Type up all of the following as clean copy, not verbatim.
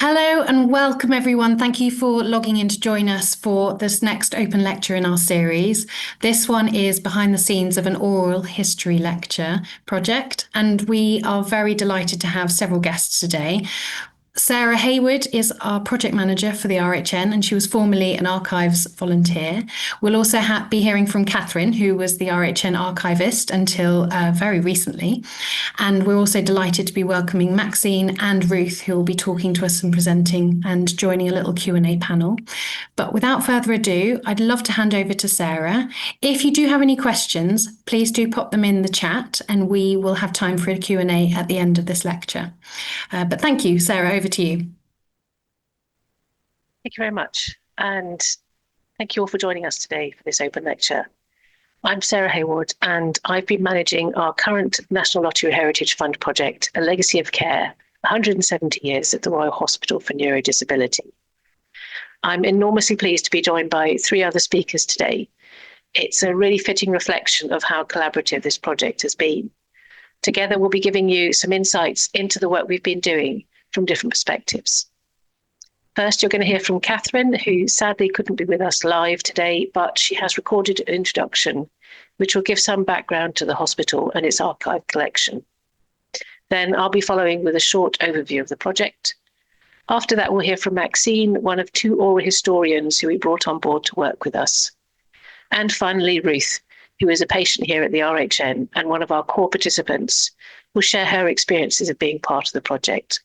Hello and welcome everyone. Thank you for logging in to join us for this next open lecture in our series. This one is behind the scenes of an oral history lecture project, and we are very delighted to have several guests today. Sarah Hayward is our project manager for the RHN, and she was formerly an archives volunteer. We'll also be hearing from Catherine, who was the RHN archivist until very recently. And we're also delighted to be welcoming Maxine and Ruth, who will be talking to us and presenting and joining a little Q&A panel. But without further ado, I'd love to hand over to Sarah. If you do have any questions, please do pop them in the chat, and we will have time for a Q&A at the end of this lecture. But thank you, Sarah, over to you. Thank you very much. And thank you all for joining us today for this open lecture. I'm Sarah Hayward, and I've been managing our current National Lottery Heritage Fund project, A Legacy of Care, 170 years at the Royal Hospital for Neuro-disability. I'm enormously pleased to be joined by three other speakers today. It's a really fitting reflection of how collaborative this project has been. Together, we'll be giving you some insights into the work we've been doing from different perspectives. First, you're going to hear from Catherine, who sadly couldn't be with us live today, but she has recorded an introduction, which will give some background to the hospital and its archive collection. Then I'll be following with a short overview of the project. After that, we'll hear from Maxine, one of two oral historians who we brought on board to work with us. And finally, Ruth, who is a patient here at the RHN and one of our core participants, will share her experiences of being part of the project.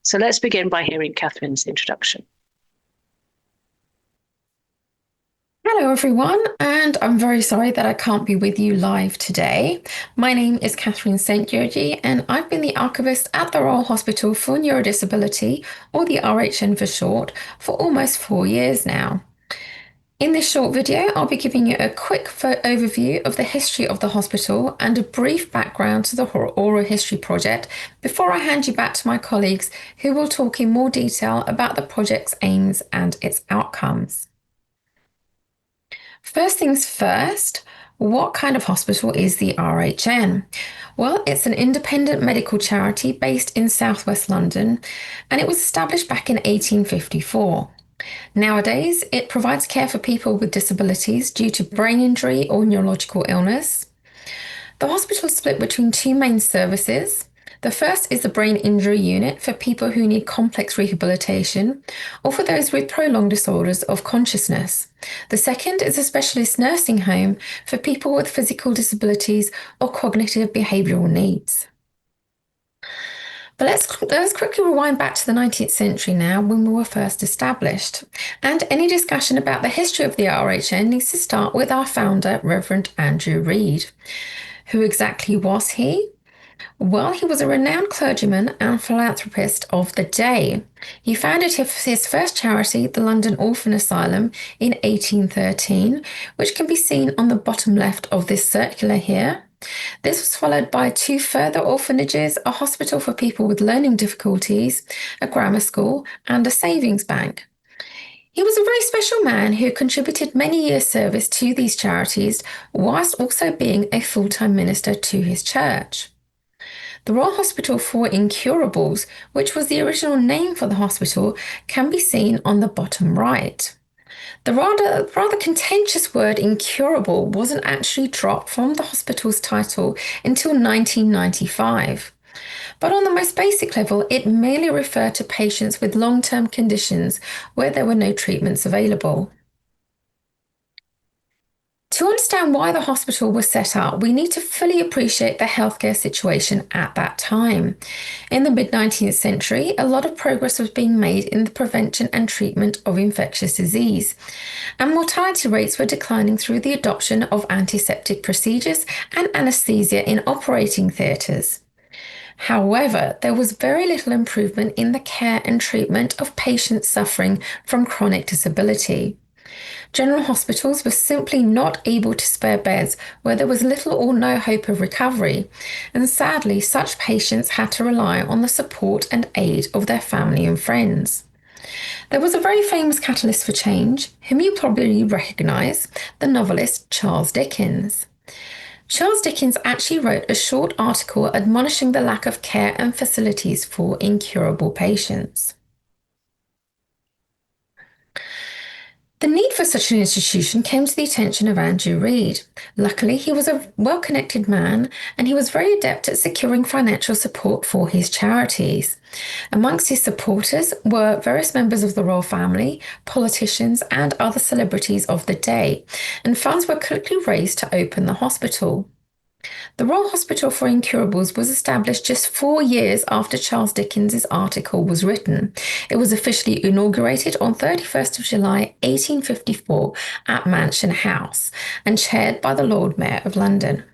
So let's begin by hearing Catherine's introduction. Hello everyone, and I'm very sorry that I can't be with you live today. My name is Catherine St. Georgie, and I've been the archivist at the Royal Hospital for Neuro-disability, or the RHN for short, for almost 4 years now. In this short video, I'll be giving you a quick overview of the history of the hospital and a brief background to the Oral History Project before I hand you back to my colleagues who will talk in more detail about the project's aims and its outcomes. First things first, what kind of hospital is the RHN? Well, it's an independent medical charity based in southwest London, and it was established back in 1854. Nowadays, it provides care for people with disabilities due to brain injury or neurological illness. The hospital is split between two main services. The first is the brain injury unit for people who need complex rehabilitation or for those with prolonged disorders of consciousness. The second is a specialist nursing home for people with physical disabilities or cognitive behavioural needs. But let's quickly rewind back to the 19th century now, when we were first established. And any discussion about the history of the RHN needs to start with our founder, Reverend Andrew Reid. Who exactly was he? Well, he was a renowned clergyman and philanthropist of the day. He founded his first charity, the London Orphan Asylum, in 1813, which can be seen on the bottom left of this circular here. This was followed by two further orphanages, a hospital for people with learning difficulties, a grammar school, and a savings bank. He was a very special man who contributed many years' service to these charities, whilst also being a full-time minister to his church. The Royal Hospital for Incurables, which was the original name for the hospital, can be seen on the bottom right. The rather contentious word incurable wasn't actually dropped from the hospital's title until 1995. But on the most basic level, it merely referred to patients with long-term conditions where there were no treatments available. To understand why the hospital was set up, we need to fully appreciate the healthcare situation at that time. In the mid-19th century, a lot of progress was being made in the prevention and treatment of infectious disease, and mortality rates were declining through the adoption of antiseptic procedures and anaesthesia in operating theatres. However, there was very little improvement in the care and treatment of patients suffering from chronic disability. General hospitals were simply not able to spare beds where there was little or no hope of recovery, and sadly, such patients had to rely on the support and aid of their family and friends. There was a very famous catalyst for change, whom you probably recognise, the novelist Charles Dickens. Charles Dickens actually wrote a short article admonishing the lack of care and facilities for incurable patients. The need for such an institution came to the attention of Andrew Reid. Luckily, he was a well-connected man and he was very adept at securing financial support for his charities. Amongst his supporters were various members of the royal family, politicians, and other celebrities of the day, and funds were quickly raised to open the hospital. The Royal Hospital for Incurables was established just 4 years after Charles Dickens's article was written. It was officially inaugurated on 31st of July 1854 at Mansion House and chaired by the Lord Mayor of London.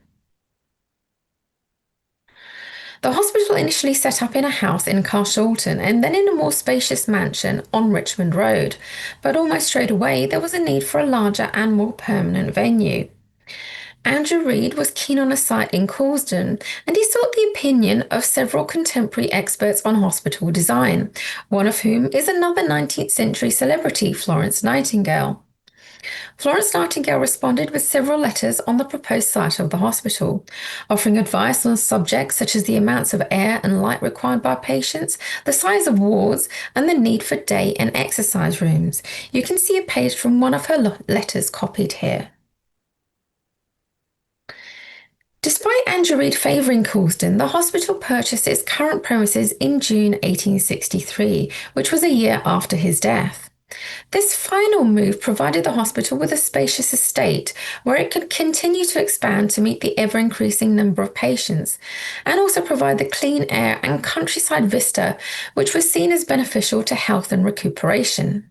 The hospital initially set up in a house in Carshalton and then in a more spacious mansion on Richmond Road, but almost straight away there was a need for a larger and more permanent venue. Andrew Reid was keen on a site in Causden, and he sought the opinion of several contemporary experts on hospital design, one of whom is another 19th century celebrity, Florence Nightingale. Florence Nightingale responded with several letters on the proposed site of the hospital, offering advice on subjects such as the amounts of air and light required by patients, the size of wards, and the need for day and exercise rooms. You can see a page from one of her letters copied here. Despite Andrew Reid favouring Causden, the hospital purchased its current premises in June 1863, which was a year after his death. This final move provided the hospital with a spacious estate where it could continue to expand to meet the ever-increasing number of patients, and also provide the clean air and countryside vista, which was seen as beneficial to health and recuperation.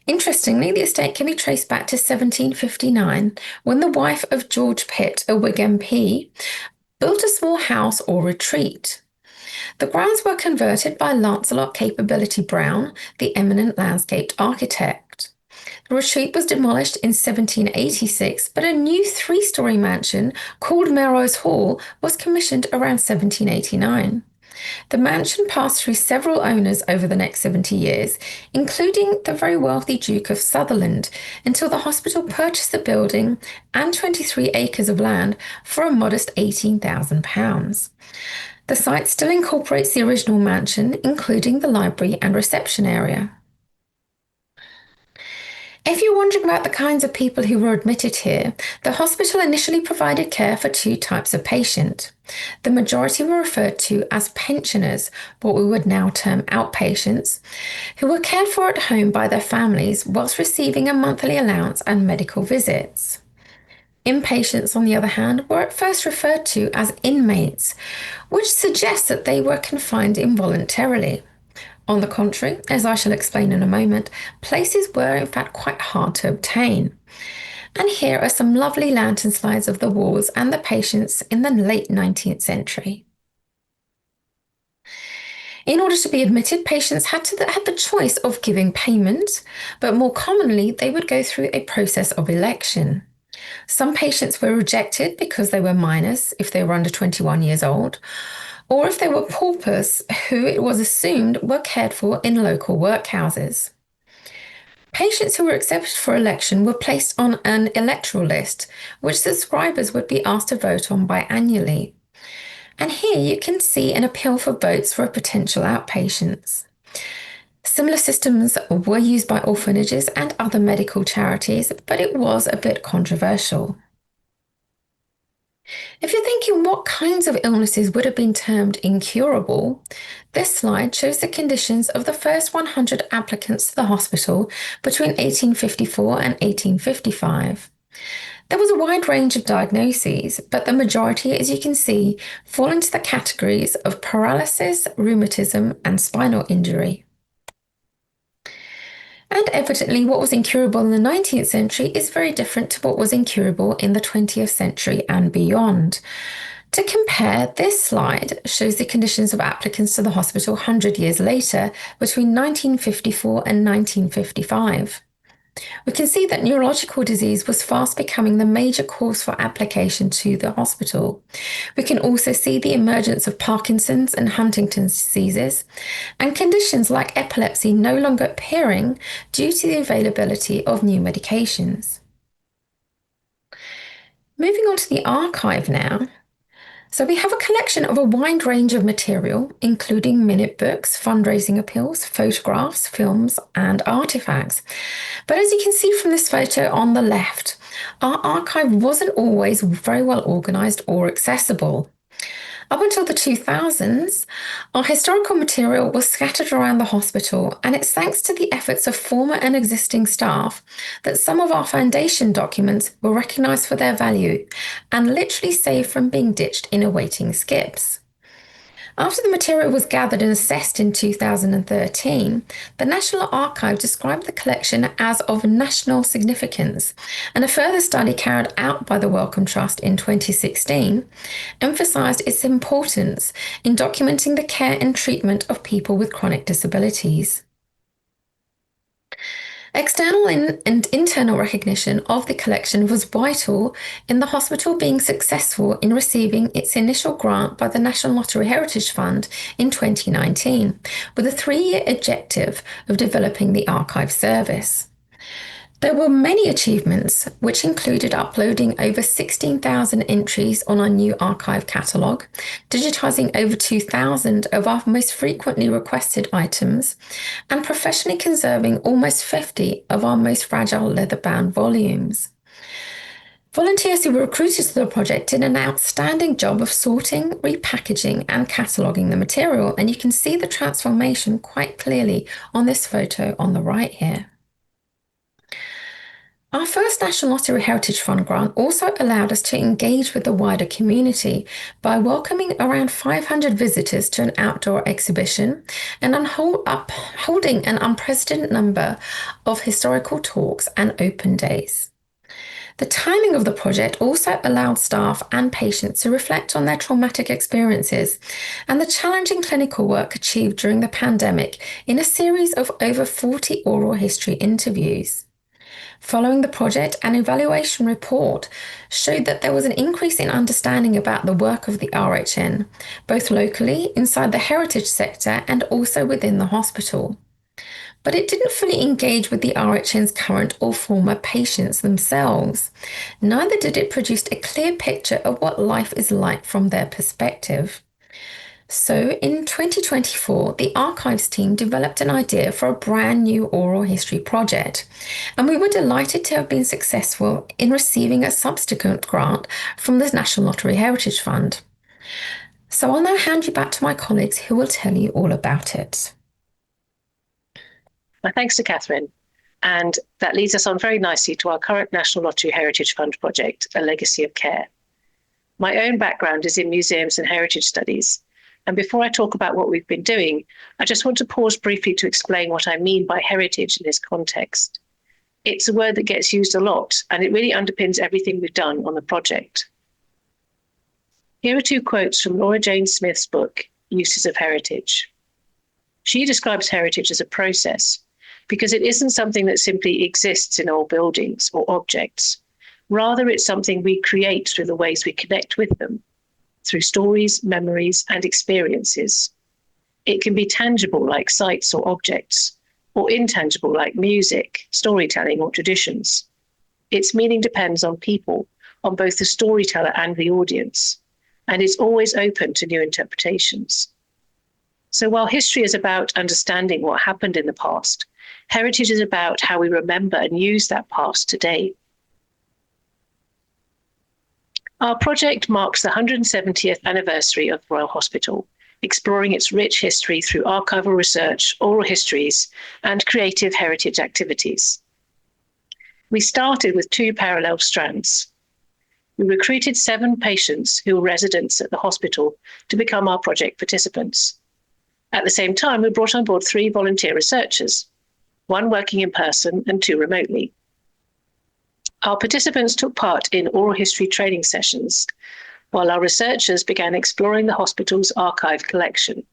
Interestingly, the estate can be traced back to 1759, when the wife of George Pitt, a Whig MP, built a small house or retreat. The grounds were converted by Lancelot Capability Brown, the eminent landscaped architect. The retreat was demolished in 1786, but a new 3-story mansion called Melrose Hall was commissioned around 1789. The mansion passed through several owners over the next 70 years, including the very wealthy Duke of Sutherland, until the hospital purchased the building and 23 acres of land for a modest £18,000. The site still incorporates the original mansion, including the library and reception area. If you're wondering about the kinds of people who were admitted here, the hospital initially provided care for 2 types of patient. The majority were referred to as pensioners, what we would now term outpatients, who were cared for at home by their families whilst receiving a monthly allowance and medical visits. Inpatients, on the other hand, were at first referred to as inmates, which suggests that they were confined involuntarily. On the contrary, as I shall explain in a moment, places were in fact quite hard to obtain. And here are some lovely lantern slides of the wards and the patients in the late 19th century. In order to be admitted, patients had the choice of giving payment, but more commonly they would go through a process of election. Some patients were rejected because they were minors, if they were under 21 years old, or if they were paupers who it was assumed were cared for in local workhouses. Patients who were accepted for election were placed on an electoral list, which subscribers would be asked to vote on biannually. And here you can see an appeal for votes for potential outpatients. Similar systems were used by orphanages and other medical charities, but it was a bit controversial. If you're thinking what kinds of illnesses would have been termed incurable, this slide shows the conditions of the first 100 applicants to the hospital between 1854 and 1855. There was a wide range of diagnoses, but the majority, as you can see, fall into the categories of paralysis, rheumatism, and spinal injury. And evidently, what was incurable in the 19th century is very different to what was incurable in the 20th century and beyond. To compare, this slide shows the conditions of applicants to the hospital 100 years later, between 1954 and 1955. We can see that neurological disease was fast becoming the major cause for application to the hospital. We can also see the emergence of Parkinson's and Huntington's diseases, and conditions like epilepsy no longer appearing due to the availability of new medications. Moving on to the archive now. So we have a collection of a wide range of material, including minute books, fundraising appeals, photographs, films, and artifacts. But as you can see from this photo on the left, our archive wasn't always very well organised or accessible. Up until the 2000s, our historical material was scattered around the hospital, and it's thanks to the efforts of former and existing staff that some of our foundation documents were recognised for their value and literally saved from being ditched in awaiting skips. After the material was gathered and assessed in 2013, the National Archive described the collection as of national significance, and a further study carried out by the Wellcome Trust in 2016 emphasised its importance in documenting the care and treatment of people with chronic disabilities. External and internal recognition of the collection was vital in the hospital being successful in receiving its initial grant by the National Lottery Heritage Fund in 2019, with a 3-year objective of developing the archive service. There were many achievements, which included uploading over 16,000 entries on our new archive catalogue, digitising over 2,000 of our most frequently requested items, and professionally conserving almost 50 of our most fragile leather-bound volumes. Volunteers who were recruited to the project did an outstanding job of sorting, repackaging, and cataloguing the material, and you can see the transformation quite clearly on this photo on the right here. Our first National Lottery Heritage Fund grant also allowed us to engage with the wider community by welcoming around 500 visitors to an outdoor exhibition and holding an unprecedented number of historical talks and open days. The timing of the project also allowed staff and patients to reflect on their traumatic experiences and the challenging clinical work achieved during the pandemic in a series of over 40 oral history interviews. Following the project, an evaluation report showed that there was an increase in understanding about the work of the RHN, both locally, inside the heritage sector, and also within the hospital. But it didn't fully engage with the RHN's current or former patients themselves. Neither did it produce a clear picture of what life is like from their perspective. So in 2024, the archives team developed an idea for a brand new oral history project, and we were delighted to have been successful in receiving a subsequent grant from the National Lottery Heritage Fund. So I'll now hand you back to my colleagues who will tell you all about it. My thanks to Catherine. And that leads us on very nicely to our current National Lottery Heritage Fund project, A Legacy of Care. My own background is in museums and heritage studies. And before I talk about what we've been doing, I just want to pause briefly to explain what I mean by heritage in this context. It's a word that gets used a lot, and it really underpins everything we've done on the project. Here are 2 quotes from Laura Jane Smith's book, Uses of Heritage. She describes heritage as a process because it isn't something that simply exists in old buildings or objects. Rather, it's something we create through the ways we connect with them, through stories, memories, and experiences. It can be tangible like sights or objects, or intangible like music, storytelling, or traditions. Its meaning depends on people, on both the storyteller and the audience, and is always open to new interpretations. So while history is about understanding what happened in the past, heritage is about how we remember and use that past today. Our project marks the 170th anniversary of the Royal Hospital, exploring its rich history through archival research, oral histories, and creative heritage activities. We started with 2 parallel strands. We recruited 7 patients who were residents at the hospital to become our project participants. At the same time, we brought on board 3 volunteer researchers, 1 working in person and 2 remotely. Our participants took part in oral history training sessions, while our researchers began exploring the hospital's archive collection.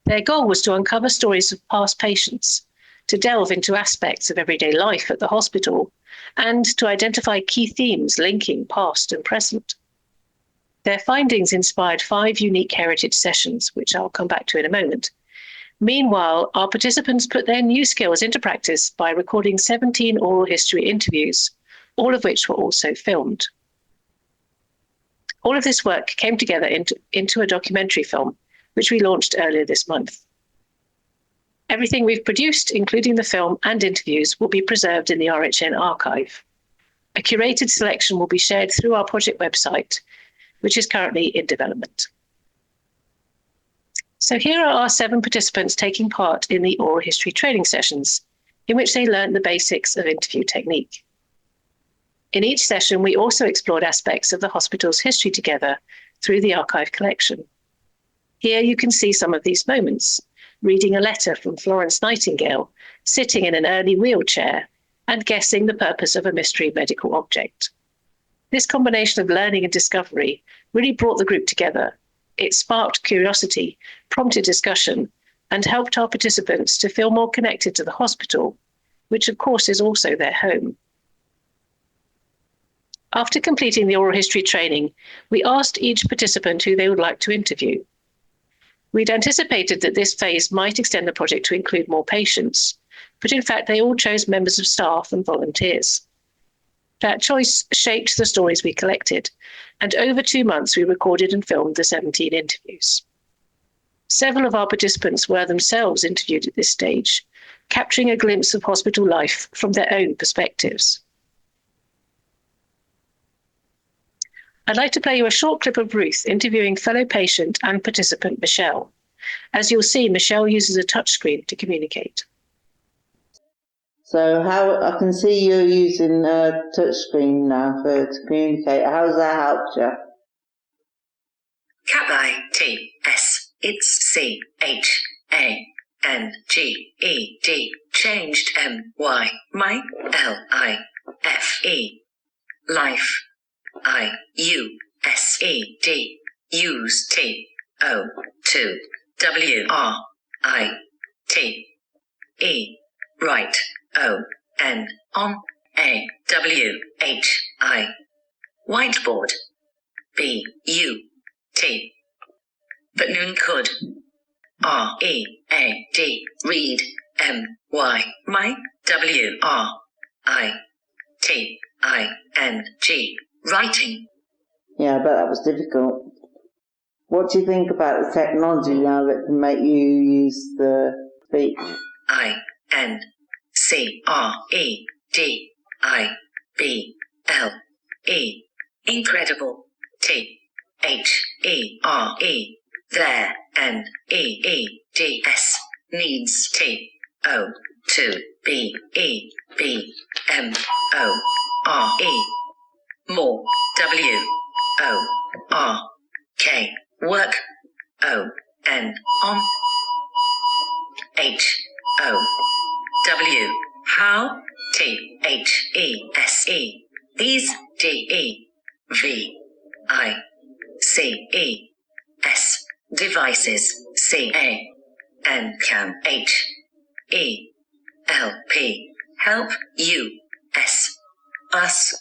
Their goal was to uncover stories of past patients, to delve into aspects of everyday life at the hospital, and to identify key themes linking past and present. Their findings inspired 5 unique heritage sessions, which I'll come back to in a moment. Meanwhile, our participants put their new skills into practice by recording 17 oral history interviews, all of which were also filmed. All of this work came together into a documentary film, which we launched earlier this month. Everything we've produced, including the film and interviews, will be preserved in the RHN archive. A curated selection will be shared through our project website, which is currently in development. So here are our 7 participants taking part in the oral history training sessions, in which they learned the basics of interview technique. In each session, we also explored aspects of the hospital's history together through the archive collection. Here you can see some of these moments, reading a letter from Florence Nightingale, sitting in an early wheelchair, and guessing the purpose of a mystery medical object. This combination of learning and discovery really brought the group together. It sparked curiosity, prompted discussion, and helped our participants to feel more connected to the hospital, which of course is also their home. After completing the oral history training, we asked each participant who they would like to interview. We'd anticipated that this phase might extend the project to include more patients, but in fact they all chose members of staff and volunteers. That choice shaped the stories we collected, and over 2 months we recorded and filmed the 17 interviews. Several of our participants were themselves interviewed at this stage, capturing a glimpse of hospital life from their own perspectives. I'd like to play you a short clip of Ruth interviewing fellow patient and participant Michelle. As you'll see, Michelle uses a touchscreen to communicate. So how I can see you're using a touchscreen now to communicate. How's that helped you? CAT-I-T-S. It's C-H-A-N-G-E-D. Changed M-Y. My L-I-F-E. Life. I-U-S-E-D. Use T-O. W-R-I-T-E. Right. O-N. On. A-W-H-I. Whiteboard. B-U-T. But noon could. R-E-A-D. Read. M-Y. My. W-R-I-T-I-N-G. Writing. Yeah, I bet that was difficult. What do you think about the technology now that can make you use the speech? I-N-C-R-E-D-I-B-L-E. Incredible. T-H-E-R-E. There. N-E-E-D-S. Needs. T-O. 2-B-E-B-M-O-R-E. More. W-O-R-K. Work. O-N. On. H-O-W. How. T-H-E-S-E. These. D-E-V-I-C-E-S. Devices. C-A-N. Can. H-E-L-P. Help. U-S. Us.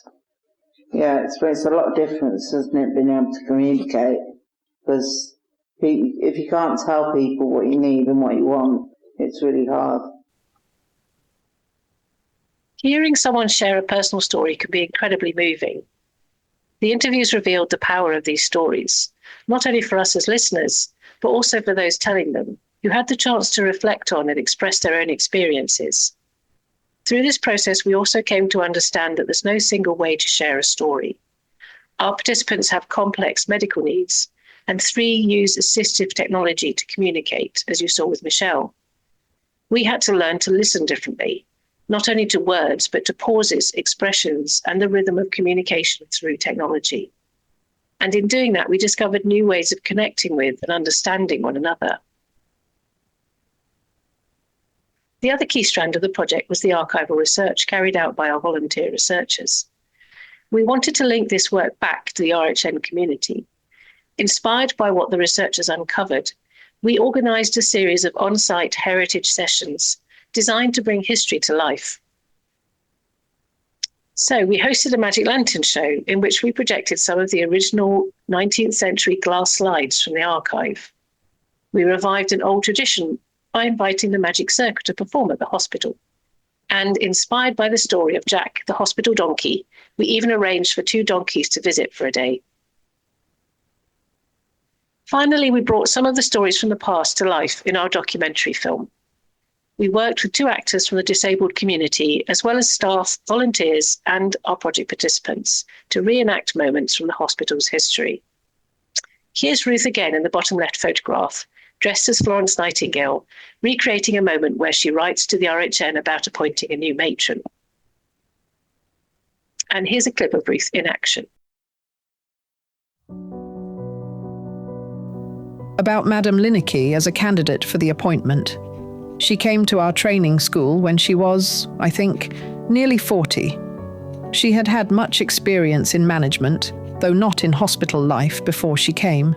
Yeah, it makes a lot of difference, doesn't it, being able to communicate? Because if you can't tell people what you need and what you want, it's really hard. Hearing someone share a personal story can be incredibly moving. The interviews revealed the power of these stories, not only for us as listeners, but also for those telling them, who had the chance to reflect on and express their own experiences. Through this process, we also came to understand that there's no single way to share a story. Our participants have complex medical needs, and 3 use assistive technology to communicate, as you saw with Michelle. We had to learn to listen differently, not only to words, but to pauses, expressions, and the rhythm of communication through technology. And in doing that, we discovered new ways of connecting with and understanding one another. The other key strand of the project was the archival research carried out by our volunteer researchers. We wanted to link this work back to the RHN community. Inspired by what the researchers uncovered, we organised a series of on-site heritage sessions designed to bring history to life. So we hosted a Magic Lantern show in which we projected some of the original 19th century glass slides from the archive. We revived an old tradition by inviting the Magic Circle to perform at the hospital. And inspired by the story of Jack, the hospital donkey, we even arranged for 2 donkeys to visit for a day. Finally, we brought some of the stories from the past to life in our documentary film. We worked with 2 actors from the disabled community, as well as staff, volunteers, and our project participants, to reenact moments from the hospital's history. Here's Ruth again in the bottom left photograph, dressed as Florence Nightingale, recreating a moment where she writes to the RHN about appointing a new matron. And here's a clip of Ruth in action. About Madame Lineker as a candidate for the appointment. She came to our training school when she was, I think, nearly 40. She had had much experience in management, though not in hospital life before she came.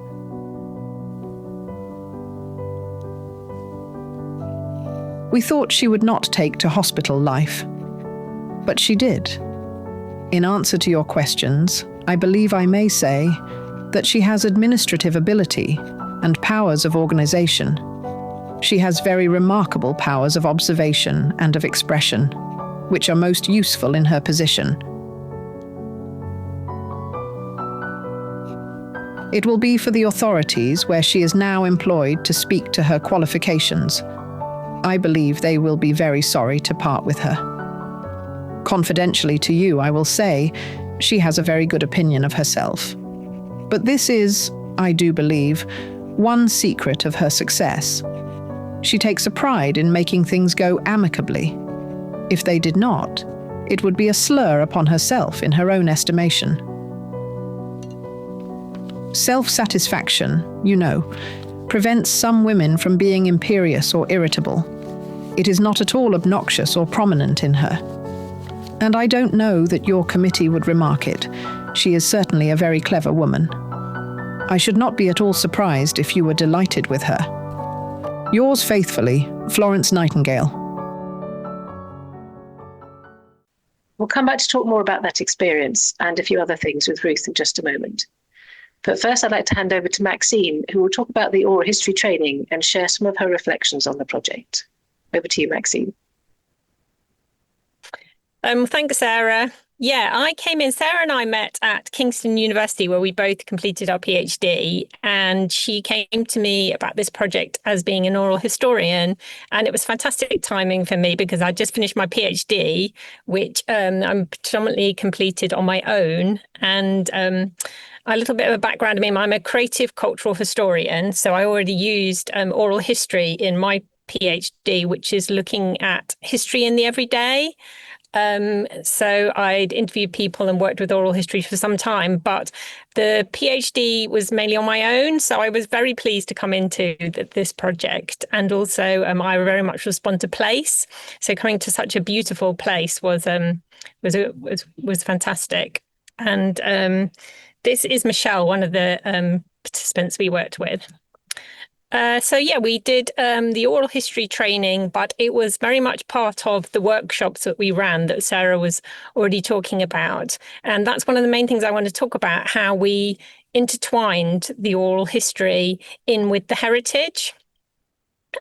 We thought she would not take to hospital life, but she did. In answer to your questions, I believe I may say that she has administrative ability and powers of organization. She has very remarkable powers of observation and of expression, which are most useful in her position. It will be for the authorities where she is now employed to speak to her qualifications. I believe they will be very sorry to part with her. Confidentially to you, I will say, she has a very good opinion of herself. But this is, I do believe, one secret of her success. She takes a pride in making things go amicably. If they did not, it would be a slur upon herself in her own estimation. Self-satisfaction, you know, prevents some women from being imperious or irritable. It is not at all obnoxious or prominent in her. And I don't know that your committee would remark it. She is certainly a very clever woman. I should not be at all surprised if you were delighted with her. Yours faithfully, Florence Nightingale. We'll come back to talk more about that experience and a few other things with Ruth in just a moment. But first, I'd like to hand over to Maxine, who will talk about the oral history training and share some of her reflections on the project. Over to you, Maxine. Thanks, Sarah. Yeah, I came in, Sarah and I met at Kingston University where we both completed our PhD, and she came to me about this project as being an oral historian, and it was fantastic timing for me because I just finished my PhD, which I'm predominantly completed on my own, and a little bit of a background of me, I'm a creative cultural historian, so I already used oral history in my PhD, which is looking at history in the everyday. So I'd interviewed people and worked with oral history for some time, but the PhD was mainly on my own. So I was very pleased to come into this project. And also I very much respond to place. So coming to such a beautiful place was fantastic. And this is Michelle, one of the participants we worked with. So yeah, we did the oral history training, but it was very much part of the workshops that we ran that Sarah was already talking about. And that's one of the main things I want to talk about, how we intertwined the oral history in with the heritage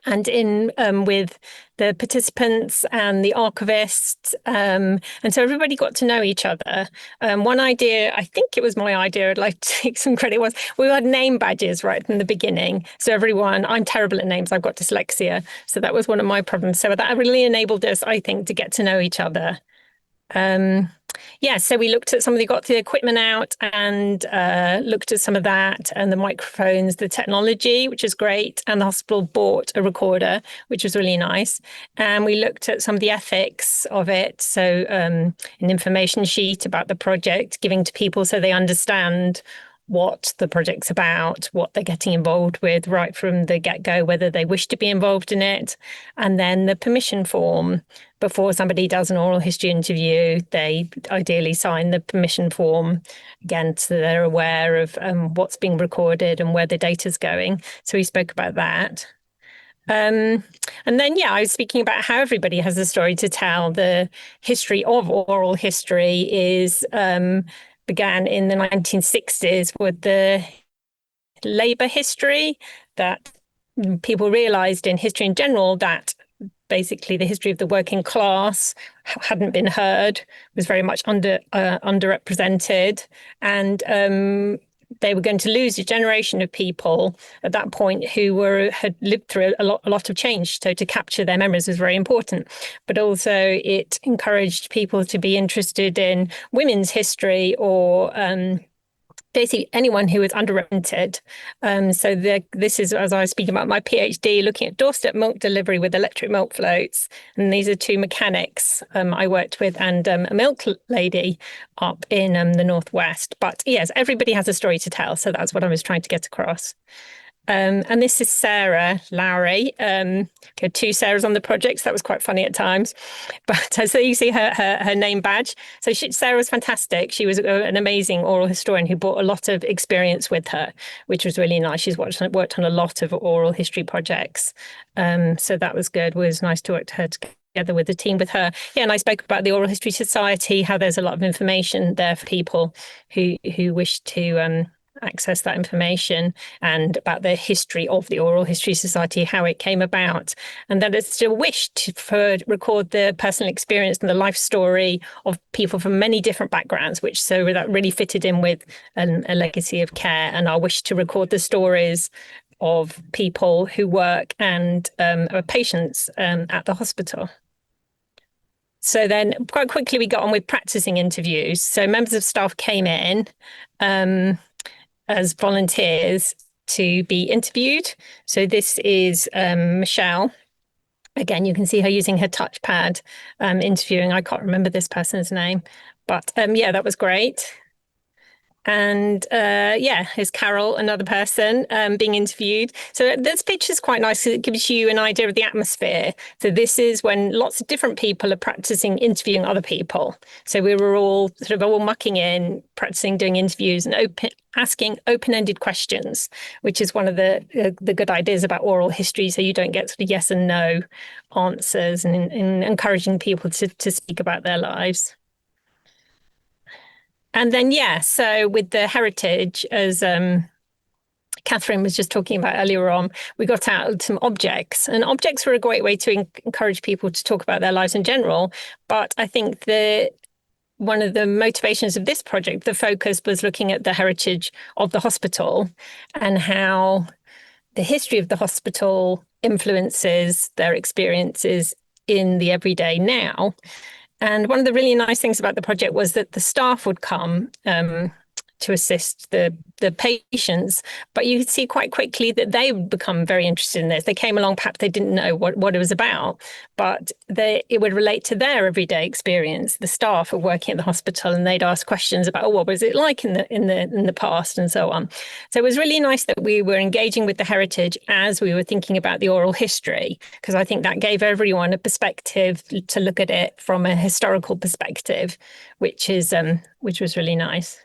and in with the participants and the archivists. And so everybody got to know each other. One idea, I think it was my idea, I'd like to take some credit, was we had name badges right from the beginning. So everyone, I'm terrible at names, I've got dyslexia. So that was one of my problems. So that really enabled us, I think, to get to know each other. Yeah, so we looked at got the equipment out and looked at some of that, and the microphones, the technology, which is great. And the hospital bought a recorder, which was really nice. And we looked at some of the ethics of it. So an information sheet about the project, giving to people so they understand what the project's about, what they're getting involved with right from the get-go, whether they wish to be involved in it. And then the permission form. Before somebody does an oral history interview, they ideally sign the permission form, again, so they're aware of what's being recorded and where the data's going. So we spoke about that. And then, yeah, I was speaking about how everybody has a story to tell. The history of oral history began in the 1960s with the labour history, that people realised in history in general that basically the history of the working class hadn't been heard, was very much underrepresented. And they were going to lose a generation of people at that point who had lived through a lot of change. So to capture their memories was very important. But also it encouraged people to be interested in women's history or basically anyone who was underrepresented. So this is, as I was speaking about my PhD, looking at doorstep milk delivery with electric milk floats. And these are two mechanics I worked with and a milk lady up in the Northwest. But yes, everybody has a story to tell. So that's what I was trying to get across. And this is Sarah Lowry. We had two Sarahs on the project, so that was quite funny at times. But so you see her name badge. So Sarah was fantastic. She was an amazing oral historian who brought a lot of experience with her, which was really nice. She's worked on a lot of oral history projects. So that was good. It was nice to work together with the team with her. Yeah, and I spoke about the Oral History Society, how there's a lot of information there for people who wish to access that information, and about the history of the Oral History Society, how it came about, and that it's still wished to record the personal experience and the life story of people from many different backgrounds, which so that really fitted in with a legacy of care and our wish to record the stories of people who work and are patients at the hospital. So then quite quickly we got on with practicing interviews. So members of staff came in as volunteers to be interviewed. So this is Michelle. Again, you can see her using her touchpad interviewing. I can't remember this person's name, but yeah, that was great. And yeah, here's Carol, another person being interviewed. So this picture is quite nice because it gives you an idea of the atmosphere. So this is when lots of different people are practicing interviewing other people. So we were all mucking in, practicing doing interviews and asking open-ended questions, which is one of the good ideas about oral history. So you don't get sort of yes and no answers, and encouraging people to speak about their lives. And then, yeah, so with the heritage, as Catherine was just talking about earlier on, we got out some objects, and objects were a great way to encourage people to talk about their lives in general. But I think one of the motivations of this project, the focus was looking at the heritage of the hospital and how the history of the hospital influences their experiences in the everyday now. And one of the really nice things about the project was that the staff would come to assist the patients, but you could see quite quickly that they would become very interested in this. They came along, perhaps they didn't know what it was about, but it would relate to their everyday experience. The staff were working at the hospital, and they'd ask questions about, what was it like in the past, and so on. So it was really nice that we were engaging with the heritage as we were thinking about the oral history, because I think that gave everyone a perspective to look at it from a historical perspective, which was really nice.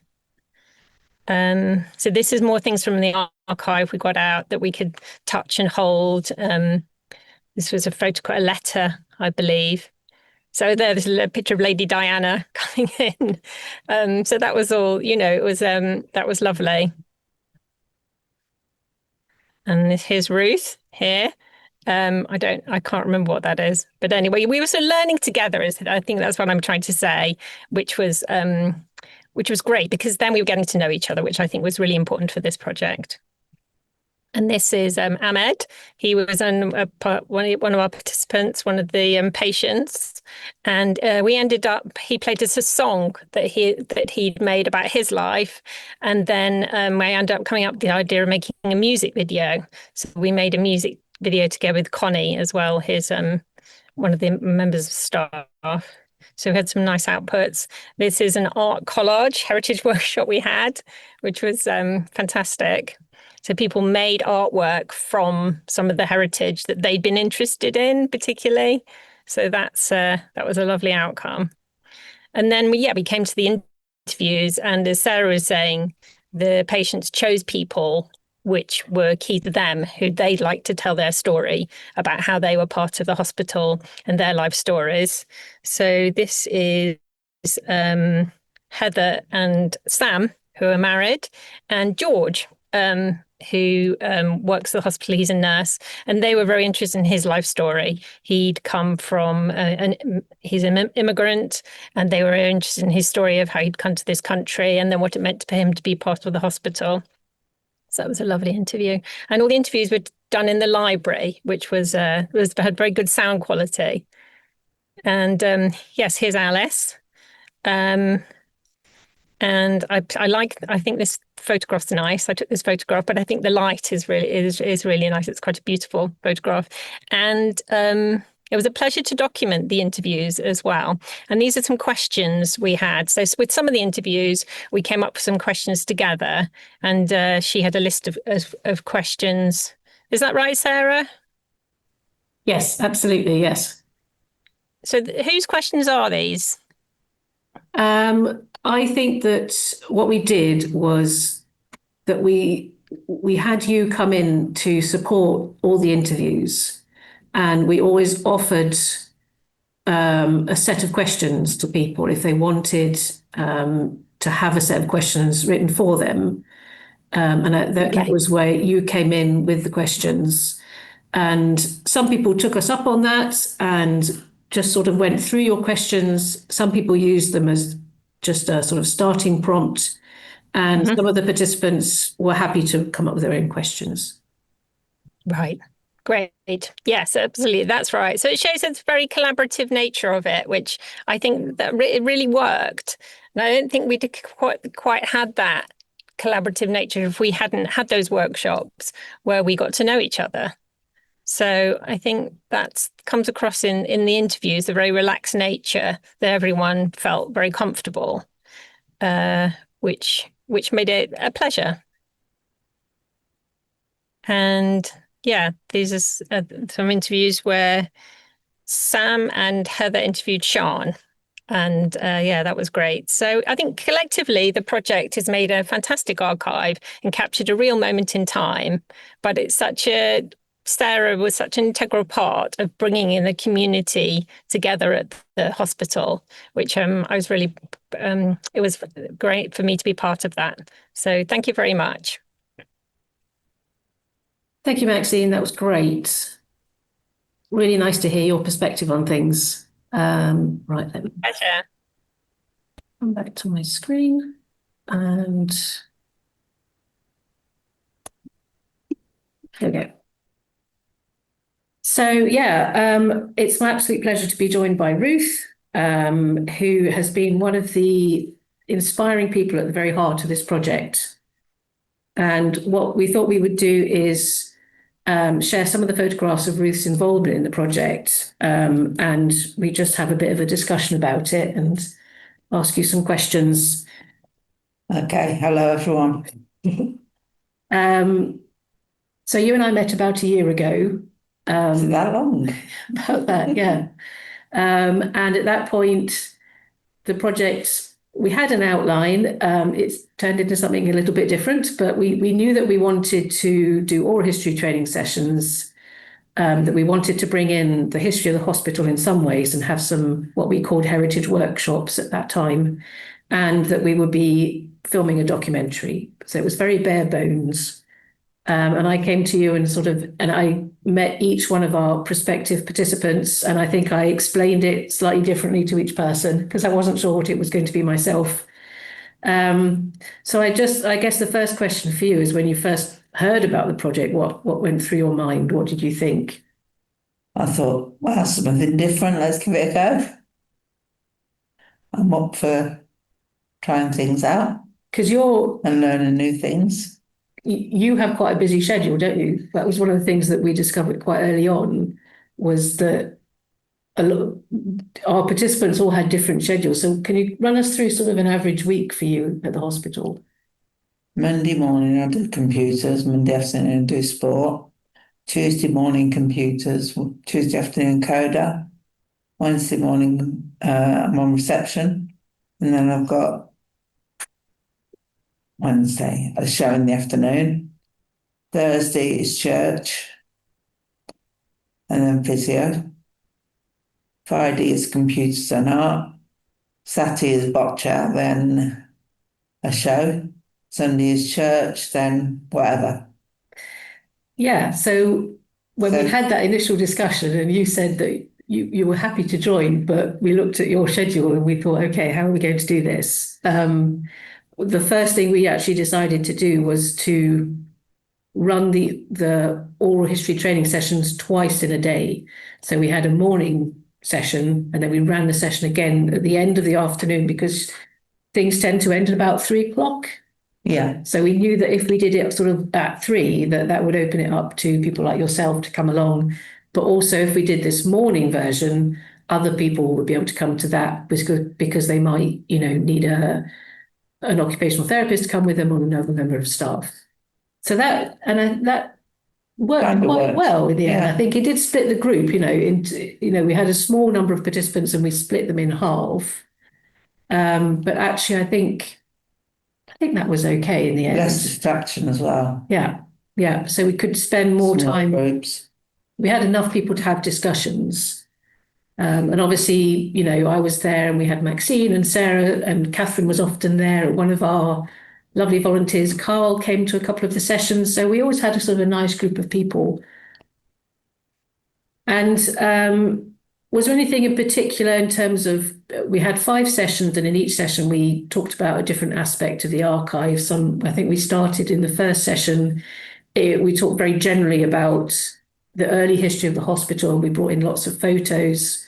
So this is more things from the archive we got out that we could touch and hold. This was a letter, I believe. So there's a picture of Lady Diana coming in. So that was all, it was that was lovely. And here's Ruth here. I can't remember what that is, but anyway, we were sort of learning together. I think that's what I'm trying to say, which was great, because then we were getting to know each other, which I think was really important for this project. And this is Ahmed. He was one of our participants, one of the patients, and he played us a song that he'd made about his life, and then I ended up coming up with the idea of making a music video. So we made a music video together with Connie as well, his one of the members of staff. So we had some nice outputs. This is an art collage heritage workshop we had, which was fantastic. So people made artwork from some of the heritage that they'd been interested in particularly. So that was a lovely outcome. And then we came to the interviews, and as Sarah was saying, the patients chose people which were key to them, who they'd like to tell their story about how they were part of the hospital and their life stories. So this is Heather and Sam, who are married, and George, who works at the hospital. He's a nurse, and they were very interested in his life story. He'd come from he's an immigrant, and they were interested in his story of how he'd come to this country and then what it meant for him to be part of the hospital. So that was a lovely interview, and all the interviews were done in the library, which had very good sound quality. And yes, here's Alice. And I think this photograph's nice. I took this photograph, but I think the light is really nice. It's quite a beautiful photograph. And it was a pleasure to document the interviews as well. And these are some questions we had. So with some of the interviews, we came up with some questions together, and she had a list of questions. Is that right, Sarah? Yes, absolutely, yes. So whose questions are these? I think that what we did was that we had you come in to support all the interviews, and we always offered a set of questions to people if they wanted to have a set of questions written for them. That was where you came in with the questions. And some people took us up on that and just sort of went through your questions. Some people used them as just a sort of starting prompt. And some of the participants were happy to come up with their own questions. Right. Great. Yes, absolutely. That's right. So it shows the very collaborative nature of it, which I think that it really worked. And I don't think we'd quite had that collaborative nature if we hadn't had those workshops where we got to know each other. So I think that comes across in the interviews, the very relaxed nature that everyone felt very comfortable, which made it a pleasure. And yeah, these are some interviews where Sam and Heather interviewed Sean. And yeah, that was great. So I think collectively, the project has made a fantastic archive and captured a real moment in time. But Sarah was such an integral part of bringing in the community together at the hospital, which I was really, it was great for me to be part of that. So thank you very much. Thank you, Maxine. That was great. Really nice to hear your perspective on things. Right, let me come back to my screen and there we go. So yeah, it's my absolute pleasure to be joined by Ruth, who has been one of the inspiring people at the very heart of this project. And what we thought we would do is share some of the photographs of Ruth's involvement in the project, and we just have a bit of a discussion about it and ask you some questions. Okay, hello everyone. So you and I met about a year ago. Is it that long? About that, yeah. And at that point, the project, we had an outline. It's turned into something a little bit different, but we knew that we wanted to do oral history training sessions, that we wanted to bring in the history of the hospital in some ways and have some what we called heritage workshops at that time, and that we would be filming a documentary. So it was very bare bones. And I came to you and I met each one of our prospective participants, and I think I explained it slightly differently to each person because I wasn't sure what it was going to be myself. So I guess the first question for you is, when you first heard about the project, what went through your mind? What did you think? I thought, well, something different, let's give it a go. I'm up for trying things out. Because and learning new things. You have quite a busy schedule, don't you? That was one of the things that we discovered quite early on, was that our participants all had different schedules. So can you run us through sort of an average week for you at the hospital? Monday morning I do computers, Monday afternoon I do sport, Tuesday morning computers, Tuesday afternoon coda, Wednesday morning I'm on reception, and then I've got Wednesday a show in the afternoon, Thursday is church, and then physio. Friday is computers and art, Saturday is boccia, then a show, Sunday is church, then whatever. Yeah, so when we So- had that initial discussion and you said that you were happy to join, but we looked at your schedule and we thought, okay, how are we going to do this? The first thing we actually decided to do was to run the oral history training sessions twice in a day. So we had a morning session and then we ran the session again at the end of the afternoon because things tend to end at about 3 o'clock. Yeah. So we knew that if we did it sort of at 3, that would open it up to people like yourself to come along. But also if we did this morning version, other people would be able to come to that because they might, need an occupational therapist to come with them or another member of staff. So that worked Kind of quite worked. well in the end. Yeah. I think it did split the group, into, we had a small number of participants and we split them in half. But actually, I think that was okay in the end. Less distraction as well. Yeah, yeah. So we could spend more Small time. groups. We had enough people to have discussions. And obviously, I was there and we had Maxine and Sarah and Catherine was often there. One of our lovely volunteers, Carl, came to a couple of the sessions. So we always had a sort of a nice group of people. And was there anything in particular in terms of, we had 5 sessions and in each session we talked about a different aspect of the archive. I think we started in the first session, we talked very generally about the early history of the hospital. We brought in lots of photos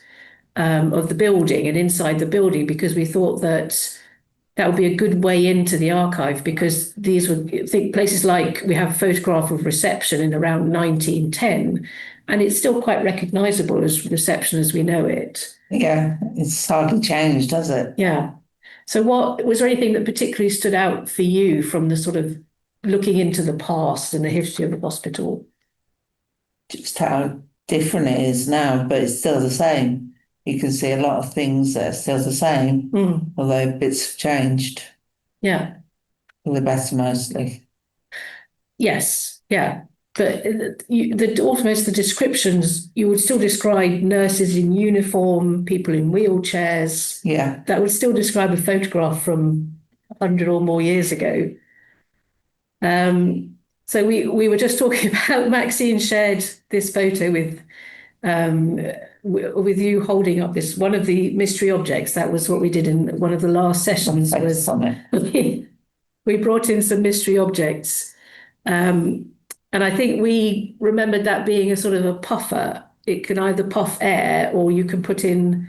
of the building and inside the building because we thought that would be a good way into the archive because these would think places like we have a photograph of reception in around 1910 and it's still quite recognisable as reception as we know it. Yeah, it's hardly changed, does it? Yeah. So what was there anything that particularly stood out for you from the sort of looking into the past and the history of the hospital? Just how different it is now, but it's still the same. You can see a lot of things that are still the same, although bits have changed. Yeah. For the better mostly. Yes, yeah. But almost the descriptions, you would still describe nurses in uniform, people in wheelchairs. Yeah. That would still describe a photograph from 100 or more years ago. So we were just talking about Maxine shared this photo with you holding up this one of the mystery objects. That was what we did in one of the last sessions. We brought in some mystery objects. And I think we remembered that being a sort of a puffer. It can either puff air or you can put in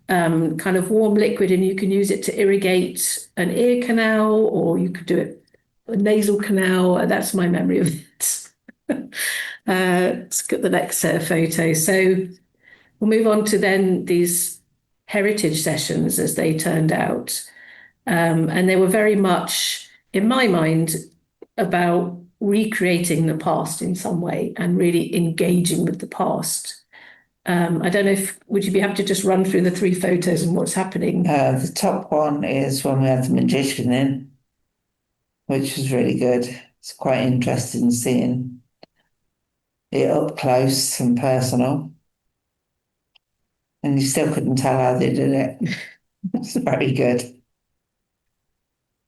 kind of warm liquid and you can use it to irrigate an ear canal or you could do it a nasal canal. That's my memory of it. Let's get the next set of photos. So we'll move on to then these heritage sessions as they turned out. And they were very much, in my mind, about recreating the past in some way and really engaging with the past. I don't know would you be happy to just run through the 3 photos and what's happening? The top one is when we had the magician in, which was really good. It's quite interesting seeing it up close and personal. And you still couldn't tell how they did it. It's very good.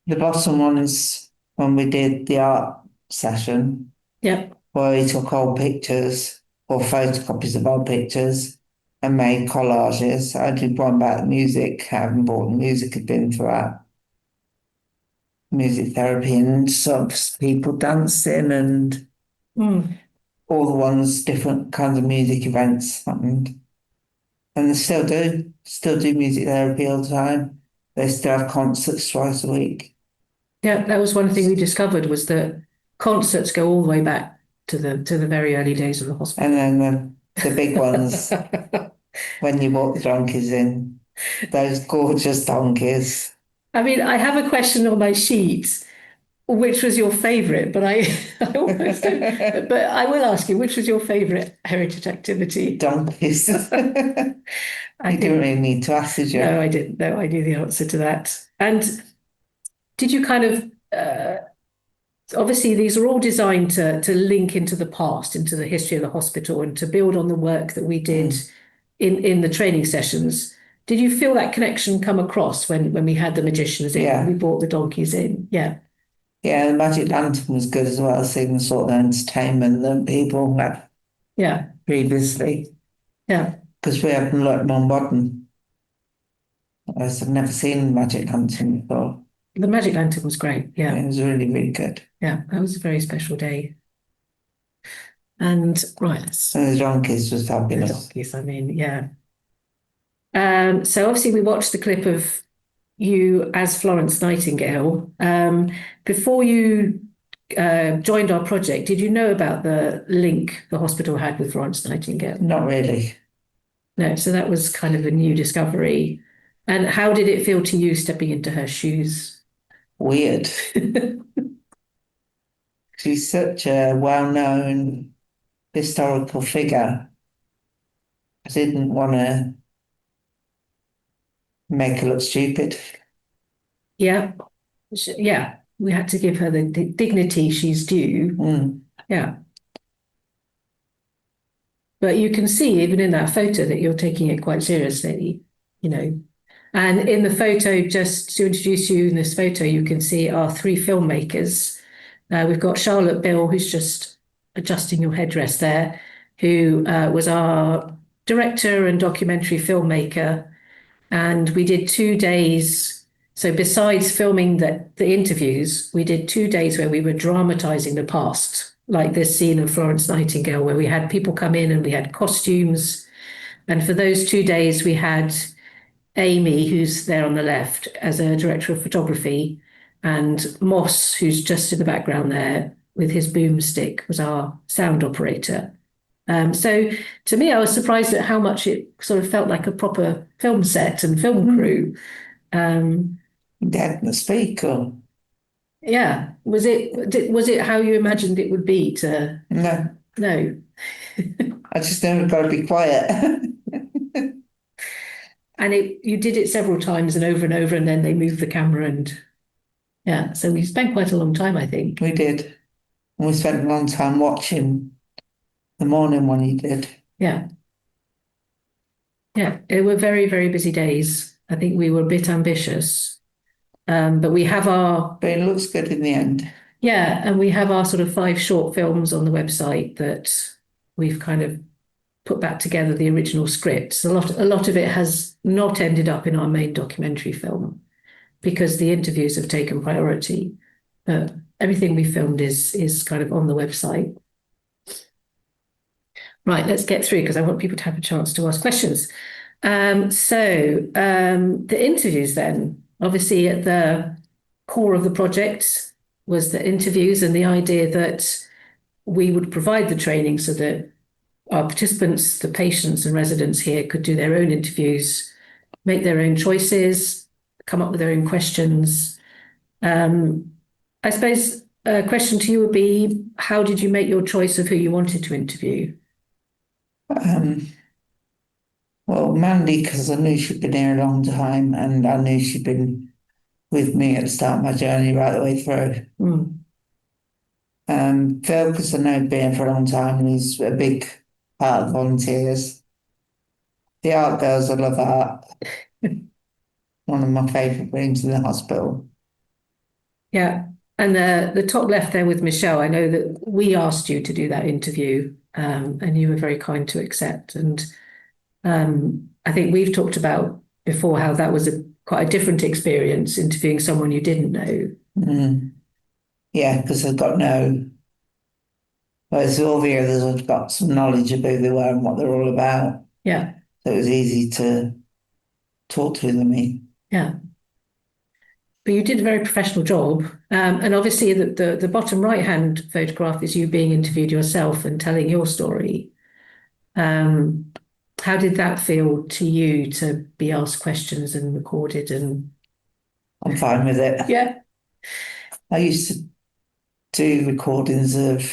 The bottom one is when we did the art session. Yep. Where we took old pictures or photocopies of old pictures and made collages. I did one about the music, how important music had been throughout music therapy and sort of people dancing and all the ones, different kinds of music events happened. And they still do music therapy all the time. They still have concerts twice a week. Yeah, that was one thing we discovered was that concerts go all the way back to the very early days of the hospital. And then the big ones, when you walk the donkeys in, those gorgeous donkeys. I mean, I have a question on my sheet. Which was your favourite? But I almost don't. But I will ask you, which was your favourite heritage activity? Donkeys. You didn't really need to ask, did you? No, I didn't. No, I knew the answer to that. And did you kind of obviously these are all designed to link into the past, into the history of the hospital, and to build on the work that we did in the training sessions. Did you feel that connection come across when we had the magicians in? Yeah. We brought the donkeys in. Yeah. Yeah, the Magic Lantern was good as well, seeing the sort of entertainment that people had Yeah, previously, yeah. because we have a lot more modern. I've never seen Magic Lantern before. The Magic Lantern was great. Yeah, It was really, really good. yeah. That was a very special day. And right, And the donkeys was the fabulous. donkeys, I mean, yeah. So obviously we watched the clip of you as Florence Nightingale. Before you joined our project, did you know about the link the hospital had with Florence Nightingale? Not really. No, so that was kind of a new discovery. And how did it feel to you stepping into her shoes? Weird. She's such a well-known historical figure. I didn't want to make her look stupid. Yeah, yeah. We had to give her the dignity she's due. Mm. Yeah. But you can see even in that photo that you're taking it quite seriously, you know. And in the photo, just to introduce you in this photo, you can see our three filmmakers. We've got Charlotte Bill, who's just adjusting your headrest there, who was our director and documentary filmmaker. And we did 2 days. So besides filming the interviews, we did 2 days where we were dramatizing the past, like this scene of Florence Nightingale, where we had people come in and we had costumes. And for those 2 days, we had Amy, who's there on the left, as a director of photography, and Moss, who's just in the background there with his boomstick, was our sound operator. So to me, I was surprised at how much it sort of felt like a proper film set and film crew. Dad must speak, or Yeah, was it how you imagined it would be to? no? No. I just know I've got to be quiet. And you did it several times and over, and then they moved the camera and yeah. So we spent quite a long time, I think. We did. And we spent a long time watching the morning one he did. Yeah. Yeah, it were very, very busy days. I think we were a bit ambitious. But we have our But it looks good in the end. yeah, and we have our sort of 5 short films on the website that we've kind of put back together the original scripts. A lot of it has not ended up in our main documentary film because the interviews have taken priority. But everything we filmed is kind of on the website. Right, let's get through because I want people to have a chance to ask questions. The interviews then, obviously at the core of the project was the interviews and the idea that we would provide the training so that our participants, the patients and residents here could do their own interviews, make their own choices, come up with their own questions. I suppose a question to you would be, how did you make your choice of who you wanted to interview? Well, Mandy, because I knew she'd been here a long time and I knew she'd been with me at the start of my journey right the way through. Phil, because I know he'd been here for a long time and he's a big part of volunteers. The art girls, I love art. One of my favourite rooms in the hospital. Yeah. And the top left there with Michelle, I know that we asked you to do that interview, and you were very kind to accept. And I think we've talked about before how that was quite a different experience interviewing someone you didn't know. Yeah, because I've got whereas all the others have got some knowledge of who they were and what they're all about. Yeah. So it was easy to talk to them. Yeah. But you did a very professional job. And obviously the bottom right-hand photograph is you being interviewed yourself and telling your story. How did that feel to you to be asked questions and recorded? And I'm fine with it. yeah. I used to do recordings of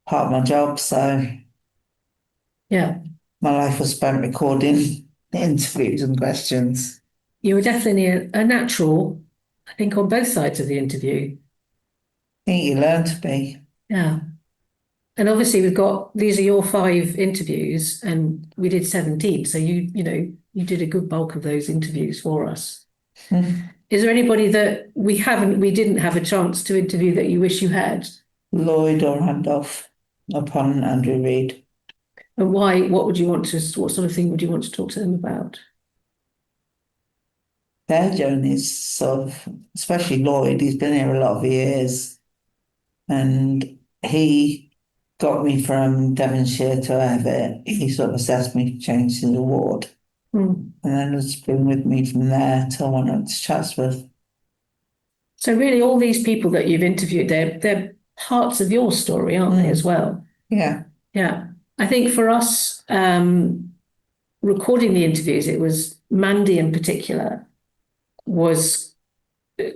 part of my job, so yeah, my life was spent recording interviews and questions. You were definitely a natural, I think, on both sides of the interview. I think you learn to be. Yeah. And obviously these are your 5 interviews and we did 17. So you did a good bulk of those interviews for us. Is there anybody that we didn't have a chance to interview that you wish you had? Lloyd or Randolph upon Andrew Reid. And why? What sort of thing would you want to talk to them about? Their journeys, sort of, especially Lloyd, he's been here a lot of years, and he got me from Devonshire to Everett. He sort of assessed me, changed his award, and then has been with me from there till I went up to Chatsworth. So really, all these people that you've interviewed, they're parts of your story, aren't they, as well? Yeah. Yeah. I think for us, recording the interviews, it was Mandy in particular was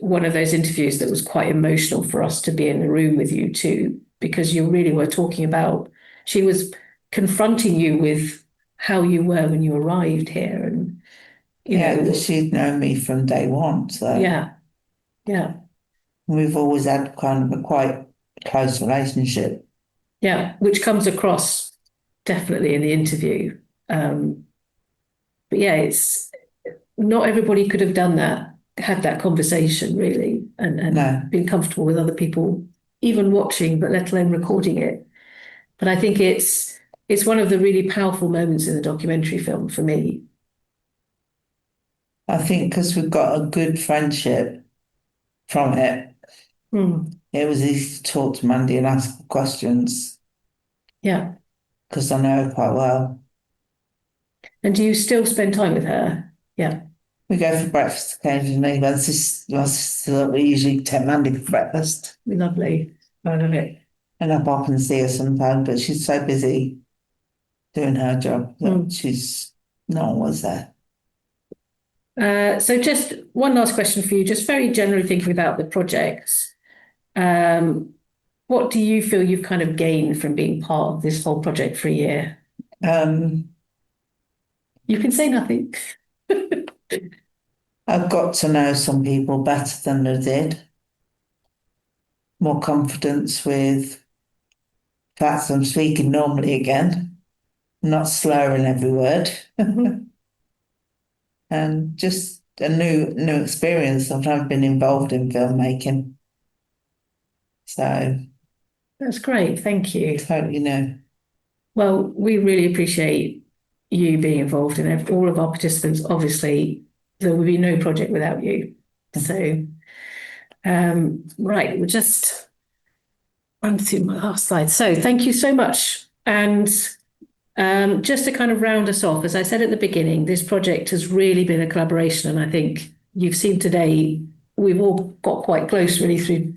one of those interviews that was quite emotional for us to be in the room with you too, because you really were talking about, she was confronting you with how you were when you arrived here. And, you know, she'd known me from day one. So yeah. We've always had kind of a quite close relationship. Yeah, which comes across definitely in the interview. But yeah, it's not everybody could have done that, had that conversation really, and been comfortable with other people, even watching, but let alone recording it. But I think it's one of the really powerful moments in the documentary film for me. I think because we've got a good friendship from it, it was easy to talk to Mandy and ask questions. Yeah. Because I know her quite well. And do you still spend time with her? Yeah. We go for breakfast occasionally. My sister, we usually take Mandy for breakfast. Lovely. I love it. And I pop and see her sometimes, but she's so busy doing her job that she's not always there. So just one last question for you, just very generally thinking about the project. What do you feel you've kind of gained from being part of this whole project for a year? You can say nothing. I've got to know some people better than I did. More confidence with facts I'm speaking normally again, not slurring every word. And just a new experience. I've never been involved in filmmaking. So that's great. Thank you. Totally new. Well, we really appreciate you being involved in it. All of our participants, obviously, there would be no project without you. So, right, we'll just run through my last slide. So thank you so much. And just to kind of round us off, as I said at the beginning, this project has really been a collaboration. And I think you've seen today, we've all got quite close really through,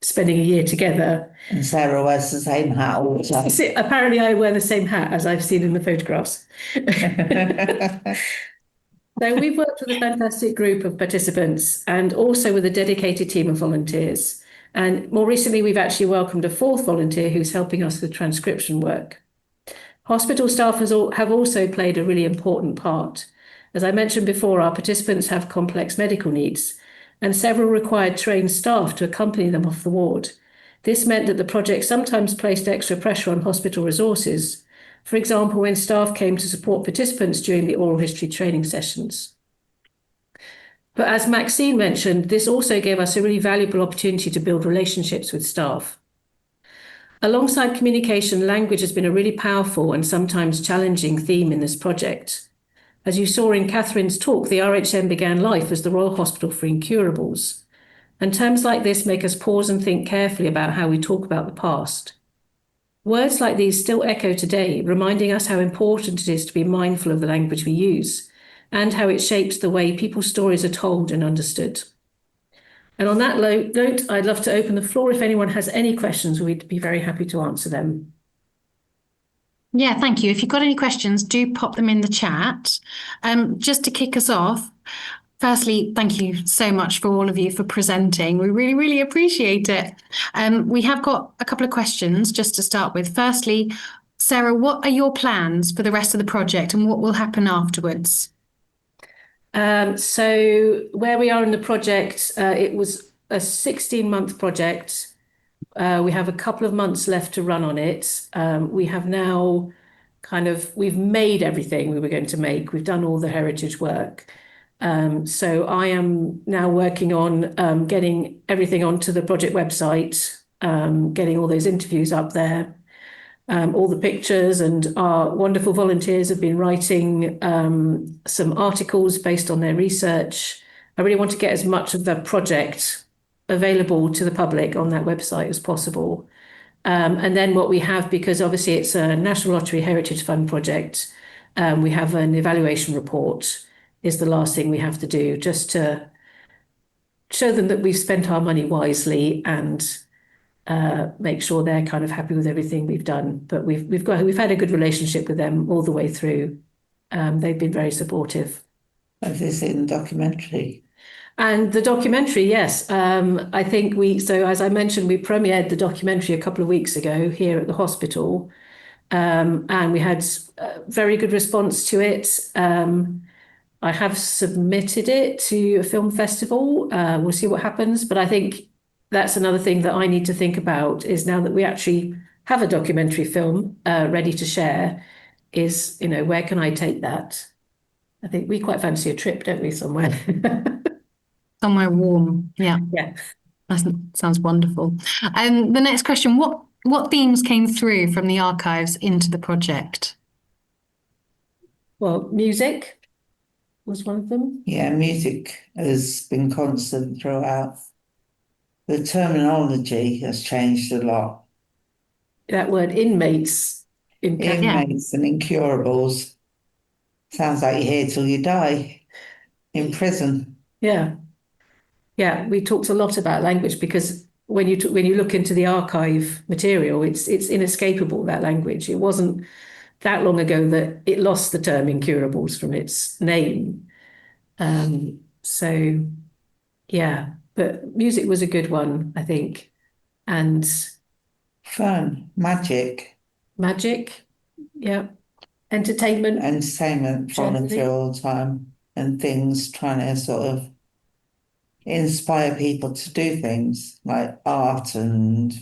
spending a year together. And Sarah wears the same hat all the time. Apparently I wear the same hat as I've seen in the photographs. So we've worked with a fantastic group of participants and also with a dedicated team of volunteers. And more recently, we've actually welcomed a fourth volunteer who's helping us with transcription work. Hospital staff have also played a really important part. As I mentioned before, our participants have complex medical needs, and several required trained staff to accompany them off the ward. This meant that the project sometimes placed extra pressure on hospital resources, for example, when staff came to support participants during the oral history training sessions. But as Maxine mentioned, this also gave us a really valuable opportunity to build relationships with staff. Alongside communication, language has been a really powerful and sometimes challenging theme in this project. As you saw in Catherine's talk, the RHM began life as the Royal Hospital for Incurables. And terms like this make us pause and think carefully about how we talk about the past. Words like these still echo today, reminding us how important it is to be mindful of the language we use and how it shapes the way people's stories are told and understood. And on that note, I'd love to open the floor. If anyone has any questions, we'd be very happy to answer them. Yeah, thank you. If you've got any questions, do pop them in the chat. Just to kick us off, firstly, thank you so much for all of you for presenting. We really, really appreciate it. We have got a couple of questions just to start with. Firstly, Sarah, what are your plans for the rest of the project and what will happen afterwards? So where we are in the project, it was a 16-month project. We have a couple of months left to run on it. We have now we've made everything we were going to make. We've done all the heritage work. So I am now working on getting everything onto the project website, getting all those interviews up there, all the pictures, and our wonderful volunteers have been writing some articles based on their research. I really want to get as much of the project available to the public on that website as possible. And then what we have, because obviously it's a National Lottery Heritage Fund project, we have an evaluation report is the last thing we have to do, just to show them that we've spent our money wisely and make sure they're kind of happy with everything we've done. But we've had a good relationship with them all the way through. They've been very supportive. Have you seen the documentary? And the documentary, yes. I think so as I mentioned, we premiered the documentary a couple of weeks ago here at the hospital. And we had a very good response to it. I have submitted it to a film festival. We'll see what happens. But I think that's another thing that I need to think about, is now that we actually have a documentary film ready to share, is, where can I take that? I think we quite fancy a trip, don't we, somewhere? Somewhere warm. Yeah. Yeah. That sounds wonderful. And the next question, what themes came through from the archives into the project? Well, music was one of them. Yeah, music has been constant throughout. The terminology has changed a lot. That word inmates. Inmates and incurables. Sounds like you're here till you die in prison. Yeah. Yeah, we talked a lot about language, because when you look into the archive material, it's inescapable, that language. It wasn't that long ago that it lost the term incurables from its name. So yeah, but music was a good one, I think. And fun, magic, yeah, entertainment falling through all the time, and things trying to sort of inspire people to do things like art and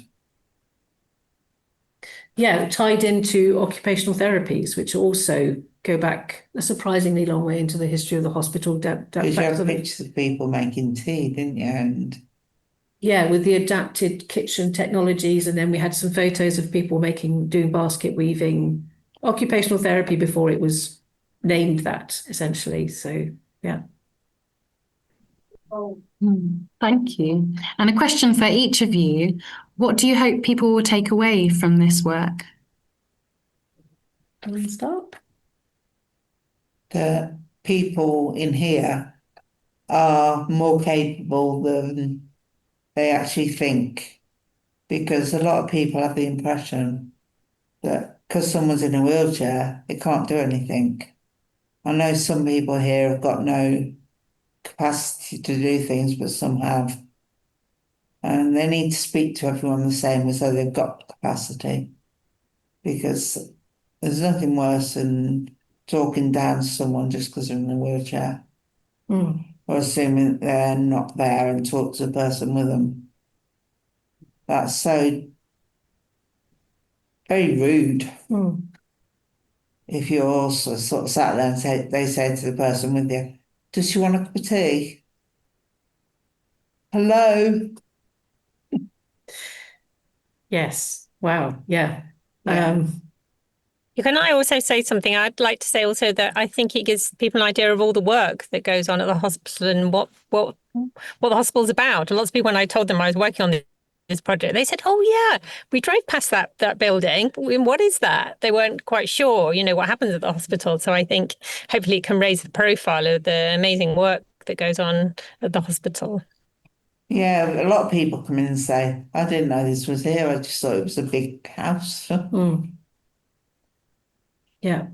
tied into occupational therapies, which also go back a surprisingly long way into the history of the hospital. Because you have pictures of people making tea, didn't you? And yeah, with the adapted kitchen technologies, and then we had some photos of people doing basket weaving, occupational therapy before it was named that, essentially. So yeah. Thank you. And a question for each of you. What do you hope people will take away from this work? Can we start? The people in here are more capable than they actually think, because a lot of people have the impression that because someone's in a wheelchair, they can't do anything. I know some people here have got no capacity to do things, but some have. And they need to speak to everyone the same as though they've got capacity, because there's nothing worse than talking down to someone just because they're in a wheelchair, or assuming they're not there and talk to the person with them. That's so very rude. If you're also sort of sat there and they say to the person with you, "Does she want a cup of tea?" Hello? Yes. Wow. Yeah. Can I also say something? I'd like to say also that I think it gives people an idea of all the work that goes on at the hospital and what the hospital's about. And lots of people, when I told them I was working on this project, they said, "Oh yeah, we drove past that building. What is that?" They weren't quite sure, what happens at the hospital. So I think hopefully it can raise the profile of the amazing work that goes on at the hospital. Yeah, a lot of people come in and say, "I didn't know this was here. I just thought it was a big house." Yeah.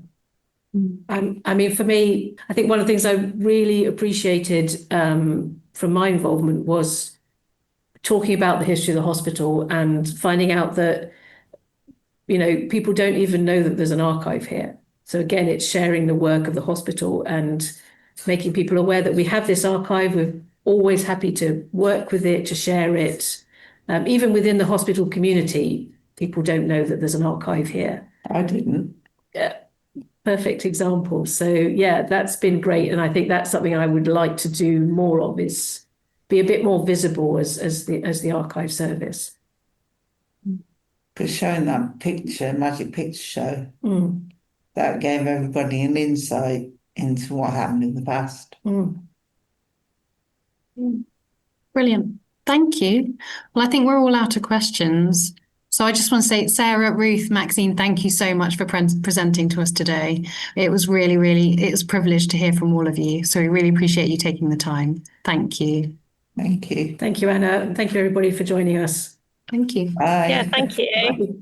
I mean, for me, I think one of the things I really appreciated from my involvement was talking about the history of the hospital and finding out that, people don't even know that there's an archive here. So again, it's sharing the work of the hospital and making people aware that we have this archive. We're always happy to work with it, to share it. Even within the hospital community, people don't know that there's an archive here. I didn't. perfect example. So yeah, that's been great, and I think that's something I would like to do more of, is be a bit more visible as the archive service. For showing that picture, magic picture show, Mm. that gave everybody an insight into what happened in the past. Mm. Brilliant. Thank you. Well, I think we're all out of questions. So I just want to say, Sarah, Ruth, Maxine, thank you so much for presenting to us today. It was it was a privilege to hear from all of you. So we really appreciate you taking the time. Thank you. Thank you. Thank you, Anna, and thank you everybody for joining us. Thank you. Bye. Yeah, thank you. Bye.